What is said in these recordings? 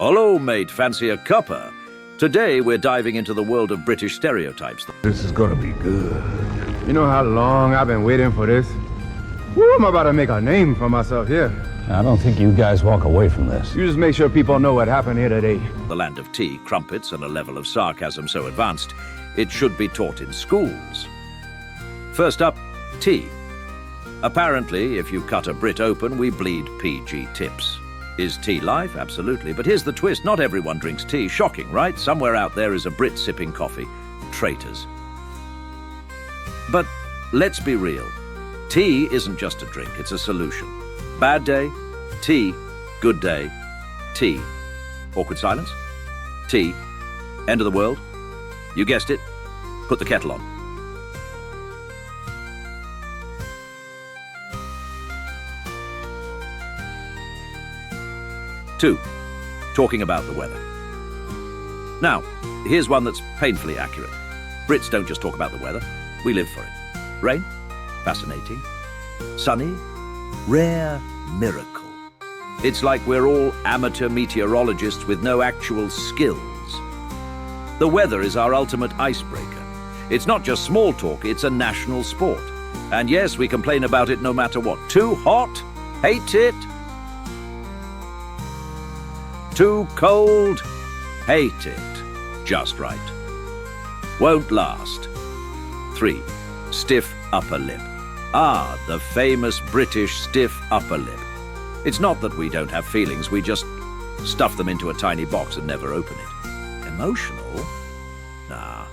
Hello, mate. Fancy a cuppa? Today, we're diving into the world of British stereotypes. This is gonna be good. You know how long I've been waiting for this? Woo, I'm about to make a name for myself here. I don't think you guys walk away from this. You just make sure people know what happened here today. The land of tea, crumpets, and a level of sarcasm so advanced, it should be taught in schools. First up, tea. Apparently, if you cut a Brit open, we bleed PG tips. Is tea life? Absolutely. But here's the twist. Not everyone drinks tea. Shocking, right? Somewhere out there is a Brit sipping coffee. Traitors. But let's be real. Tea isn't just a drink, it's a solution. Bad day, tea. Good day, tea. Awkward silence, tea. End of the world. You guessed it. Put the kettle on. Two, talking about the weather. Now, here's one that's painfully accurate. Brits don't just talk about the weather, we live for it. Rain? Fascinating. Sunny? Rare miracle. It's like we're all amateur meteorologists with no actual skills. The weather is our ultimate icebreaker. It's not just small talk, it's a national sport. And yes, we complain about it no matter what. Too hot? Hate it. Too cold? Hate it. Just right. Won't last. 3. Stiff upper lip. Ah, the famous British stiff upper lip. It's not that we don't have feelings, we just stuff them into a tiny box and never open it. Emotional? Nah.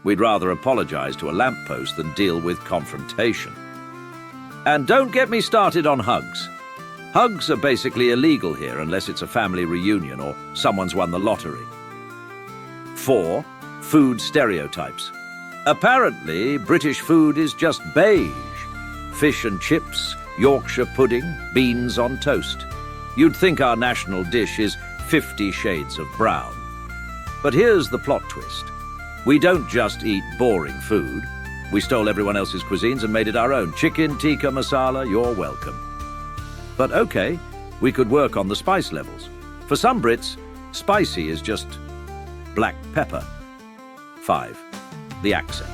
We'd rather apologize to a lamppost than deal with confrontation. And don't get me started on hugs. Hugs are basically illegal here unless it's a family reunion or someone's won the lottery. 4. Food stereotypes. Apparently, British food is just beige. Fish and chips, Yorkshire pudding, beans on toast. You'd think our national dish is 50 shades of brown. But here's the plot twist. We don't just eat boring food. We stole everyone else's cuisines and made it our own. Chicken, tikka masala, you're welcome. But okay, we could work on the spice levels. For some Brits, spicy is just black pepper. 5. The accent.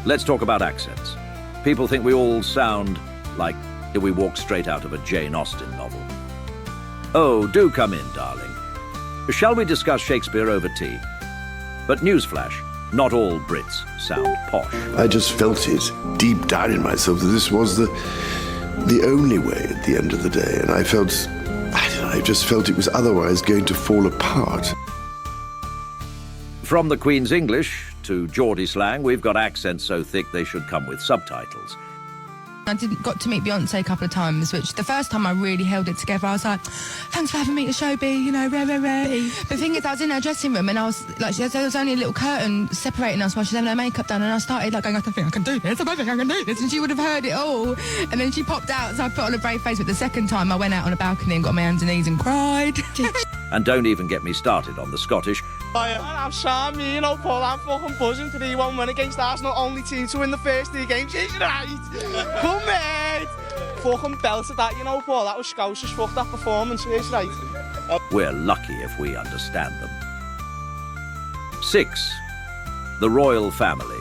Let's talk about accents. People think we all sound like we walk straight out of a Jane Austen novel. Oh, do come in, darling. Shall we discuss Shakespeare over tea? But newsflash, not all Brits sound posh. I just felt it deep down in myself that this was the only way at the end of the day, and I just felt it was otherwise going to fall apart. From the Queen's English to Geordie slang, we've got accents so thick they should come with subtitles. I got to meet Beyonce a couple of times, which the first time I really held it together. I was like, thanks for having me to show B, you know, rare. The thing is, I was in her dressing room and I was like, there was only a little curtain separating us while she was having her makeup done, and I started like going, I think I can do this, I think I can do this, and she would have heard it all. And then she popped out, so I put on a brave face, but the second time I went out on a balcony and got on my hands and knees and cried. And don't even get me started on the Scottish. I'm Sam, you know, Paul, I'm fucking buzzing. 3-1 win against Arsenal, only team to win the first 3 games. She's right. Come mate. Fucking belted that, you know, Paul. That was Scousers, fuck that performance. She's right. We're lucky if we understand them. 6. The royal family.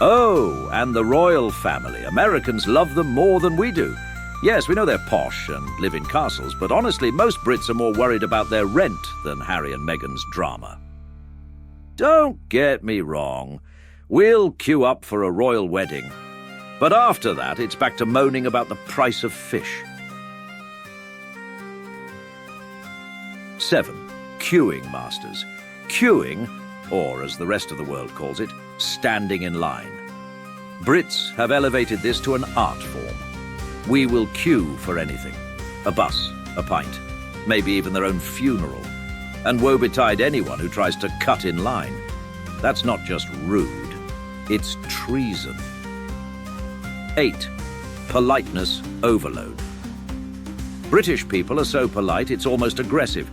Oh, and the royal family. Americans love them more than we do. Yes, we know they're posh and live in castles, but honestly, most Brits are more worried about their rent than Harry and Meghan's drama. Don't get me wrong. We'll queue up for a royal wedding. But after that, it's back to moaning about the price of fish. 7. Queuing masters. Queuing, or as the rest of the world calls it, standing in line. Brits have elevated this to an art form. We will queue for anything. A bus, a pint, maybe even their own funeral. And woe betide anyone who tries to cut in line. That's not just rude, it's treason. 8. Politeness overload. British people are so polite it's almost aggressive.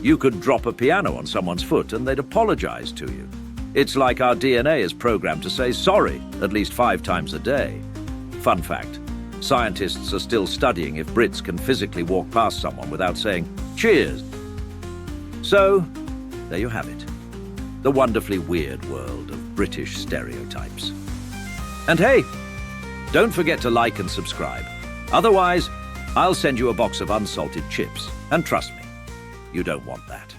You could drop a piano on someone's foot and they'd apologize to you. It's like our DNA is programmed to say sorry at least 5 times a day. Fun fact, Scientists are still studying if Brits can physically walk past someone without saying, "Cheers." So, there you have it. The wonderfully weird world of British stereotypes. And hey, don't forget to like and subscribe. Otherwise, I'll send you a box of unsalted chips. And trust me, you don't want that.